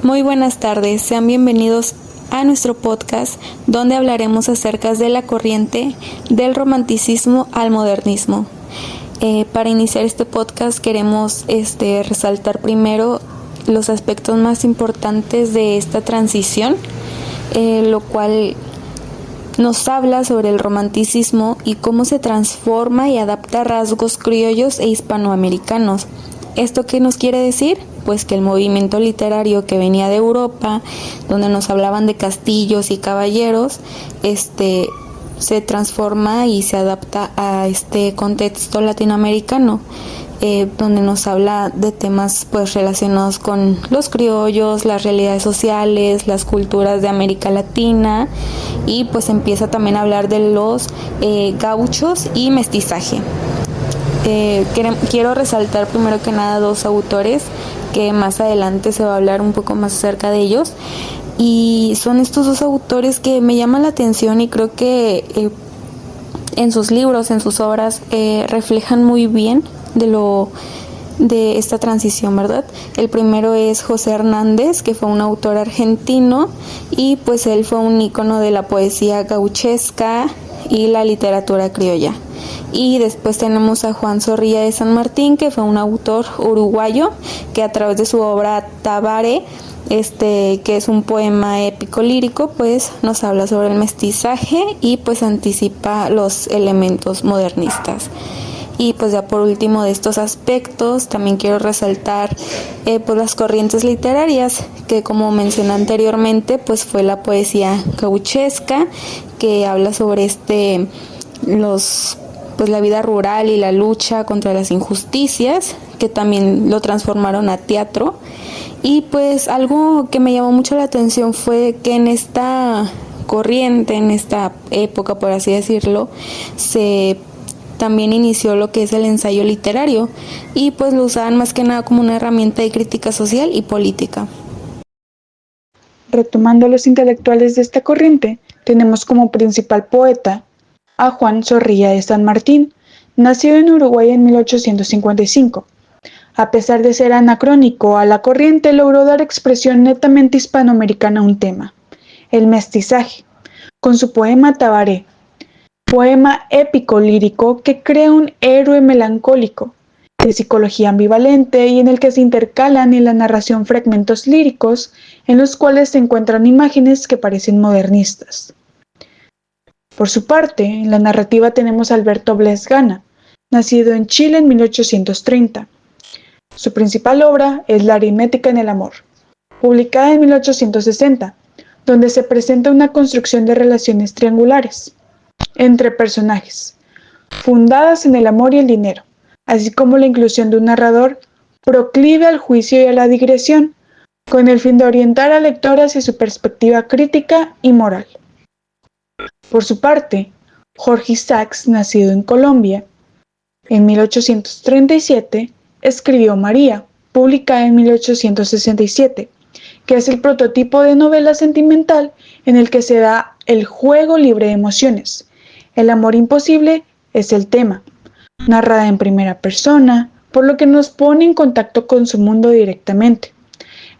Muy buenas tardes, sean bienvenidos a nuestro podcast donde hablaremos acerca de la corriente del romanticismo al modernismo. Para iniciar este podcast queremos resaltar primero los aspectos más importantes de esta transición, lo cual nos habla sobre el romanticismo y cómo se transforma y adapta rasgos criollos e hispanoamericanos. ¿Esto qué nos quiere decir? Pues que el movimiento literario que venía de Europa, donde nos hablaban de castillos y caballeros, se transforma y se adapta a este contexto latinoamericano, donde nos habla de temas pues relacionados con los criollos, las realidades sociales, las culturas de América Latina, y pues empieza también a hablar de los gauchos y mestizaje. Quiero resaltar primero que nada dos autores que más adelante se va a hablar un poco más acerca de ellos, y son estos dos autores que me llaman la atención y creo que en sus libros, en sus obras reflejan muy bien de esta transición, ¿verdad? El primero es José Hernández, que fue un autor argentino, y pues él fue un ícono de la poesía gauchesca y la literatura criolla. Y después tenemos a Juan Zorrilla de San Martín, que fue un autor uruguayo que a través de su obra Tabaré, que es un poema épico lírico, pues nos habla sobre el mestizaje y pues anticipa los elementos modernistas. Y pues ya por último de estos aspectos también quiero resaltar pues las corrientes literarias, que como mencioné anteriormente pues fue la poesía gauchesca, que habla sobre la vida rural y la lucha contra las injusticias, que también lo transformaron a teatro. Y pues algo que me llamó mucho la atención fue que en esta corriente, en esta época por así decirlo, se también inició lo que es el ensayo literario, y pues lo usaban más que nada como una herramienta de crítica social y política. Retomando a los intelectuales de esta corriente, tenemos como principal poeta a Juan Zorrilla de San Martín, nacido en Uruguay en 1855. A pesar de ser anacrónico a la corriente, logró dar expresión netamente hispanoamericana a un tema, el mestizaje, con su poema Tabaré, poema épico lírico que crea un héroe melancólico, de psicología ambivalente y en el que se intercalan en la narración fragmentos líricos en los cuales se encuentran imágenes que parecen modernistas. Por su parte, en la narrativa tenemos a Alberto Blesgana, nacido en Chile en 1830. Su principal obra es La aritmética en el amor, publicada en 1860, donde se presenta una construcción de relaciones triangulares entre personajes, fundadas en el amor y el dinero, así como la inclusión de un narrador proclive al juicio y a la digresión, con el fin de orientar al lector hacia su perspectiva crítica y moral. Por su parte, Jorge Isaacs, nacido en Colombia, en 1837, escribió María, publicada en 1867, que es el prototipo de novela sentimental en el que se da el juego libre de emociones. El amor imposible es el tema, narrada en primera persona, por lo que nos pone en contacto con su mundo directamente.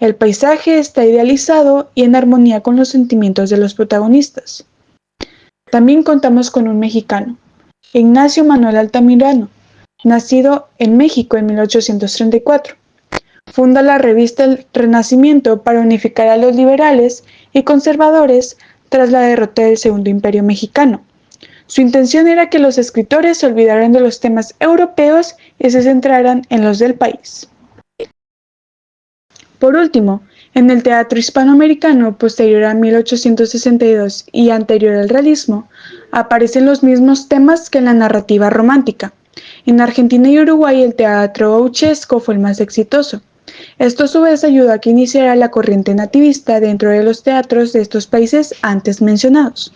El paisaje está idealizado y en armonía con los sentimientos de los protagonistas. También contamos con un mexicano, Ignacio Manuel Altamirano, nacido en México en 1834. Funda la revista El Renacimiento para unificar a los liberales y conservadores tras la derrota del Segundo Imperio Mexicano. Su intención era que los escritores se olvidaran de los temas europeos y se centraran en los del país. Por último, en el teatro hispanoamericano posterior a 1862 y anterior al realismo, aparecen los mismos temas que en la narrativa romántica. En Argentina y Uruguay el teatro gauchesco fue el más exitoso. Esto a su vez ayudó a que iniciara la corriente nativista dentro de los teatros de estos países antes mencionados.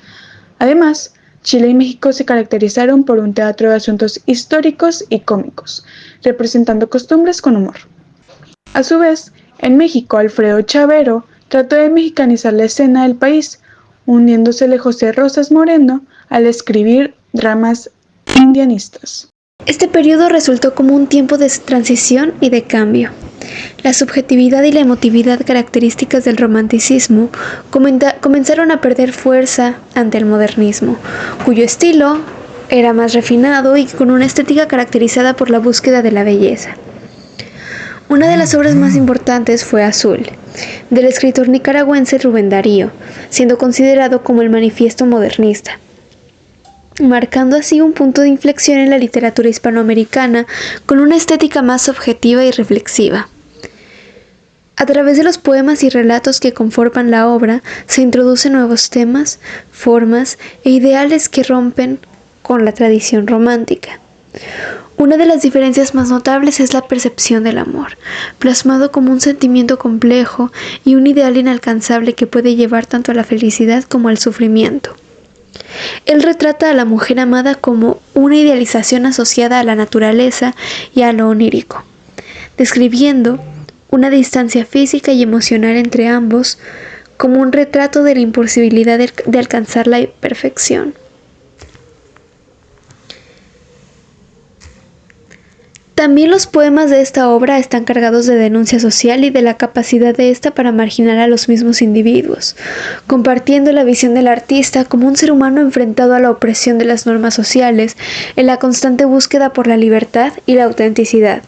Además, Chile y México se caracterizaron por un teatro de asuntos históricos y cómicos, representando costumbres con humor. A su vez, en México, Alfredo Chavero trató de mexicanizar la escena del país, uniéndosele José Rosas Moreno al escribir dramas indianistas. Este periodo resultó como un tiempo de transición y de cambio. La subjetividad y la emotividad características del romanticismo comenzaron a perder fuerza ante el modernismo, cuyo estilo era más refinado y con una estética caracterizada por la búsqueda de la belleza. Una de las obras más importantes fue Azul, del escritor nicaragüense Rubén Darío, siendo considerado como el manifiesto modernista, marcando así un punto de inflexión en la literatura hispanoamericana con una estética más objetiva y reflexiva. A través de los poemas y relatos que conforman la obra, se introducen nuevos temas, formas e ideales que rompen con la tradición romántica. Una de las diferencias más notables es la percepción del amor, plasmado como un sentimiento complejo y un ideal inalcanzable que puede llevar tanto a la felicidad como al sufrimiento. Él retrata a la mujer amada como una idealización asociada a la naturaleza y a lo onírico, describiendo una distancia física y emocional entre ambos como un retrato de la imposibilidad de alcanzar la perfección. También los poemas de esta obra están cargados de denuncia social y de la capacidad de esta para marginar a los mismos individuos, compartiendo la visión del artista como un ser humano enfrentado a la opresión de las normas sociales, en la constante búsqueda por la libertad y la autenticidad,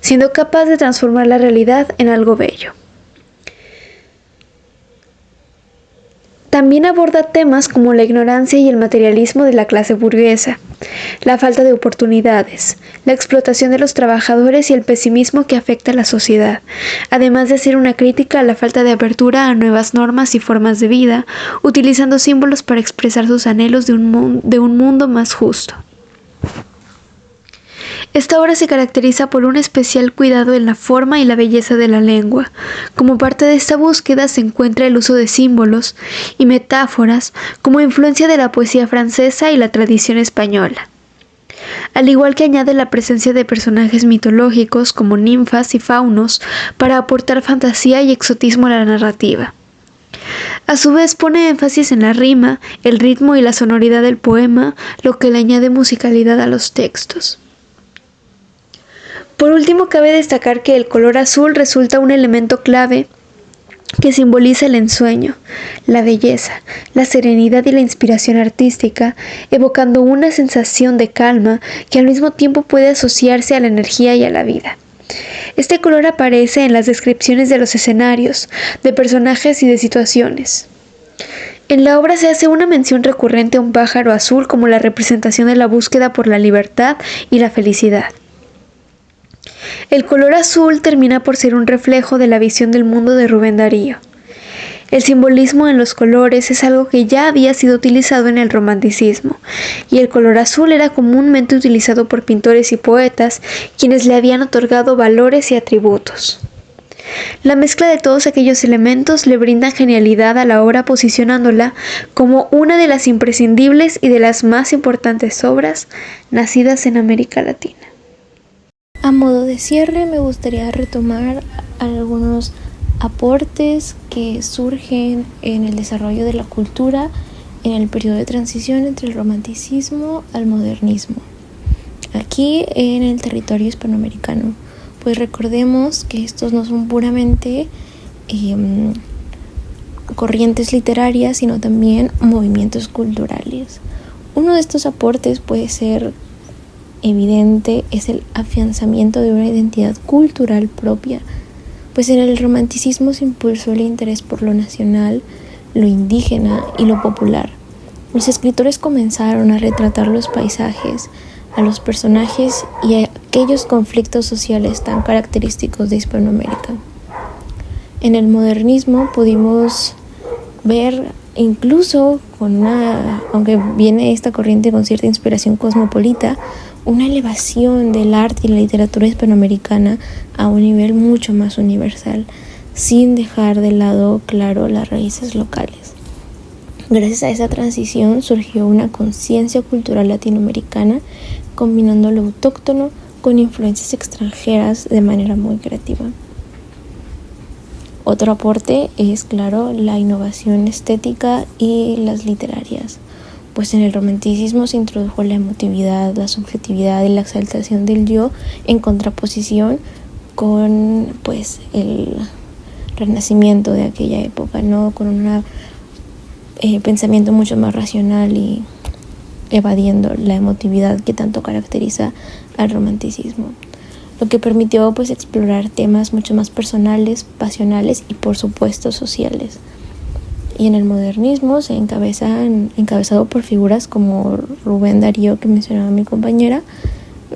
siendo capaz de transformar la realidad en algo bello. También aborda temas como la ignorancia y el materialismo de la clase burguesa, la falta de oportunidades, la explotación de los trabajadores y el pesimismo que afecta a la sociedad, además de hacer una crítica a la falta de apertura a nuevas normas y formas de vida, utilizando símbolos para expresar sus anhelos de un mundo más justo. Esta obra se caracteriza por un especial cuidado en la forma y la belleza de la lengua. Como parte de esta búsqueda se encuentra el uso de símbolos y metáforas como influencia de la poesía francesa y la tradición española, al igual que añade la presencia de personajes mitológicos como ninfas y faunos para aportar fantasía y exotismo a la narrativa. A su vez pone énfasis en la rima, el ritmo y la sonoridad del poema, lo que le añade musicalidad a los textos. Por último, cabe destacar que el color azul resulta un elemento clave que simboliza el ensueño, la belleza, la serenidad y la inspiración artística, evocando una sensación de calma que al mismo tiempo puede asociarse a la energía y a la vida. Este color aparece en las descripciones de los escenarios, de personajes y de situaciones. En la obra se hace una mención recurrente a un pájaro azul como la representación de la búsqueda por la libertad y la felicidad. El color azul termina por ser un reflejo de la visión del mundo de Rubén Darío. El simbolismo en los colores es algo que ya había sido utilizado en el romanticismo, y el color azul era comúnmente utilizado por pintores y poetas, quienes le habían otorgado valores y atributos. La mezcla de todos aquellos elementos le brinda genialidad a la obra, posicionándola como una de las imprescindibles y de las más importantes obras nacidas en América Latina. A modo de cierre, me gustaría retomar algunos aportes que surgen en el desarrollo de la cultura en el periodo de transición entre el romanticismo al modernismo, aquí en el territorio hispanoamericano. Pues recordemos que estos no son puramente corrientes literarias, sino también movimientos culturales. Uno de estos aportes puede ser evidente, es el afianzamiento de una identidad cultural propia, pues en el romanticismo se impulsó el interés por lo nacional, lo indígena y lo popular. Los escritores comenzaron a retratar los paisajes, a los personajes y a aquellos conflictos sociales tan característicos de Hispanoamérica. En el modernismo pudimos ver, incluso aunque viene esta corriente con cierta inspiración cosmopolita, una elevación del arte y la literatura hispanoamericana a un nivel mucho más universal, sin dejar de lado, claro, las raíces locales. Gracias a esa transición surgió una conciencia cultural latinoamericana, combinando lo autóctono con influencias extranjeras de manera muy creativa. Otro aporte es, claro, la innovación estética y las literarias, pues en el romanticismo se introdujo la emotividad, la subjetividad y la exaltación del yo en contraposición con pues el renacimiento de aquella época, ¿no? Con un pensamiento mucho más racional y evadiendo la emotividad que tanto caracteriza al romanticismo, lo que permitió pues explorar temas mucho más personales, pasionales y por supuesto sociales. Y en el modernismo se encabezado por figuras como Rubén Darío, que mencionaba mi compañera,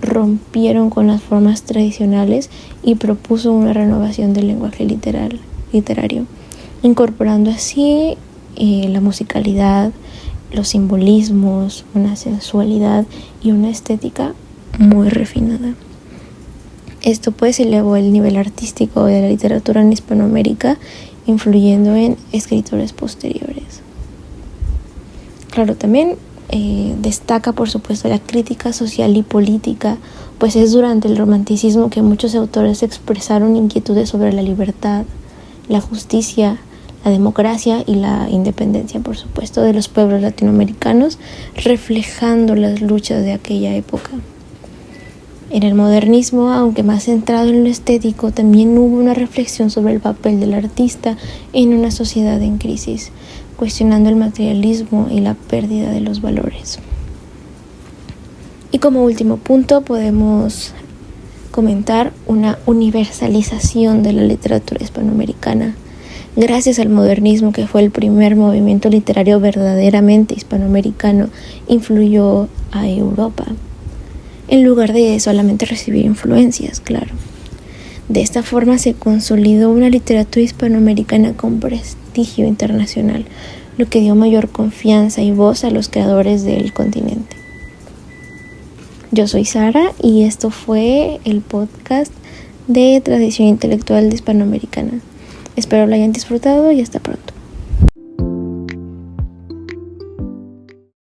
rompieron con las formas tradicionales y propuso una renovación del lenguaje literario, incorporando así la musicalidad, los simbolismos, una sensualidad y una estética muy refinada. Esto pues elevó el nivel artístico de la literatura en Hispanoamérica, influyendo en escritores posteriores. Claro, también destaca por supuesto la crítica social y política, pues es durante el romanticismo que muchos autores expresaron inquietudes sobre la libertad, la justicia, la democracia y la independencia, por supuesto, de los pueblos latinoamericanos, reflejando las luchas de aquella época. En el modernismo, aunque más centrado en lo estético, también hubo una reflexión sobre el papel del artista en una sociedad en crisis, cuestionando el materialismo y la pérdida de los valores. Y como último punto podemos comentar una universalización de la literatura hispanoamericana, gracias al modernismo, que fue el primer movimiento literario verdaderamente hispanoamericano, influyó a Europa, en lugar de solamente recibir influencias, claro. De esta forma se consolidó una literatura hispanoamericana con prestigio internacional, lo que dio mayor confianza y voz a los creadores del continente. Yo soy Sara y esto fue el podcast de Tradición Intelectual de Hispanoamericana. Espero lo hayan disfrutado y hasta pronto.